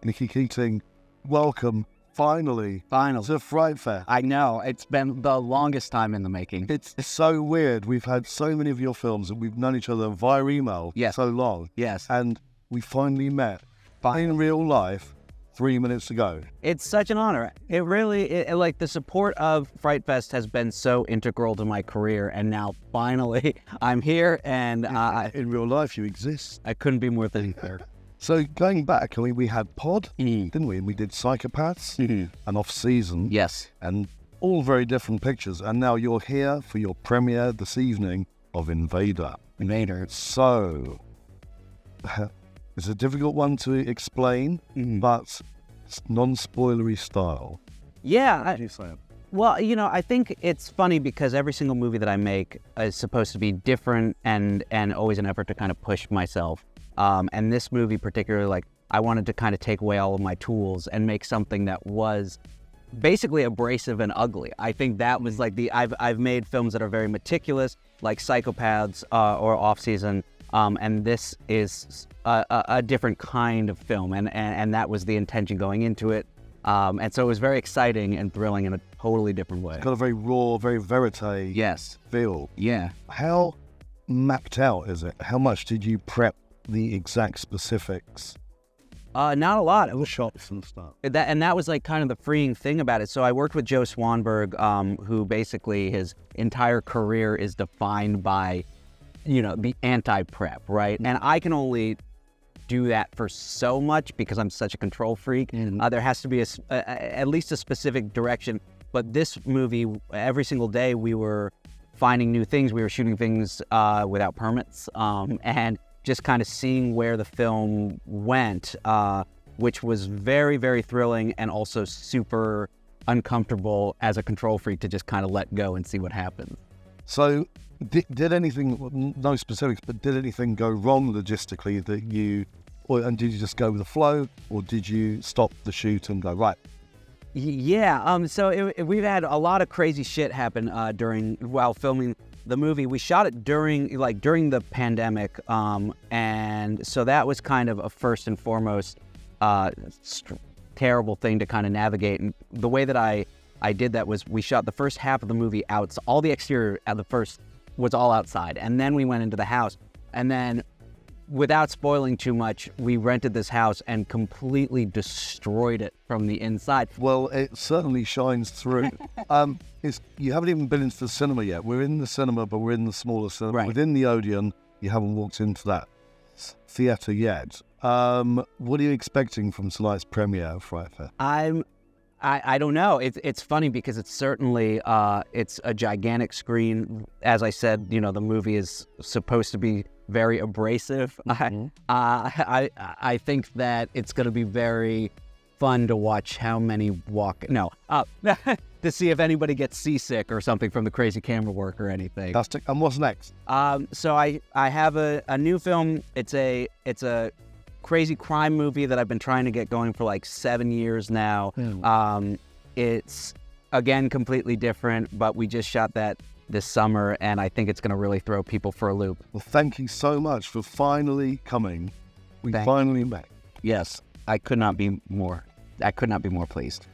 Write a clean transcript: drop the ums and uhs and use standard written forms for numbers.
Mickey Keating, welcome, finally, to FrightFest. I know, it's been the longest time in the making. It's so weird. We've had so many of your films and we've known each other via email for so long. Yes. And we finally met in real life 3 minutes ago. It's such an honor. It really, like, the support of FrightFest has been so integral to my career, and now finally I'm here, and in real life you exist. I couldn't be more thankful. So going back, we had Pod, didn't we? And we did Psychopaths and Off-Season. Yes. And all very different pictures. And now you're here for your premiere this evening of Invader. So, it's a difficult one to explain, but it's non-spoilery style. Yeah. How do you say it? Well, I think it's funny because every single movie that I make is supposed to be different and always an effort to kind of push myself. And this movie particularly, like, I wanted to kind of take away all of my tools and make something that was basically abrasive and ugly. I think that was like I've made films that are very meticulous, like Psychopaths or Off-Season, and this is a different kind of film, and that was the intention going into it. And so it was very exciting and thrilling in a totally different way. It's got a very raw, very verite feel. Yeah. How mapped out is it? How much did you prep the exact specifics? Not a lot. It was shots and stuff. That was like kind of the freeing thing about it. So I worked with Joe Swanberg, who basically his entire career is defined by, the anti-prep, right? And I can only do that for so much because I'm such a control freak. There has to be at least a specific direction. But this movie, every single day we were finding new things. We were shooting things without permits, and just kind of seeing where the film went, which was very, very thrilling and also super uncomfortable as a control freak to just kind of let go and see what happens. So did anything, no specifics, but did anything go wrong logistically and did you just go with the flow, or did you stop the shoot and go, right? Yeah, so we've had a lot of crazy shit happen while filming the movie. We shot it during the pandemic, and so that was kind of a first and foremost terrible thing to kind of navigate. And the way that I did that was we shot the first half of the movie out. All the exterior at the first was all outside, and then we went into the house, and then, without spoiling too much, we rented this house and completely destroyed it from the inside. Well, it certainly shines through. You haven't even been into the cinema yet. We're in the cinema, but we're in the smaller cinema. Right. Within the Odeon, you haven't walked into that theatre yet. What are you expecting from tonight's premiere of FrightFest? I don't know. It's funny because it's certainly it's a gigantic screen. As I said, the movie is supposed to be very abrasive. I think that it's going to be very fun to watch how many to see if anybody gets seasick or something from the crazy camera work or anything. Fantastic. And what's next? So I have a new film. It's a crazy crime movie that I've been trying to get going for like 7 years now. It's, again, completely different, but we just shot that this summer, and I think it's going to really throw people for a loop. Well, thank you so much for finally coming. We finally met. Yes, I could not be more pleased.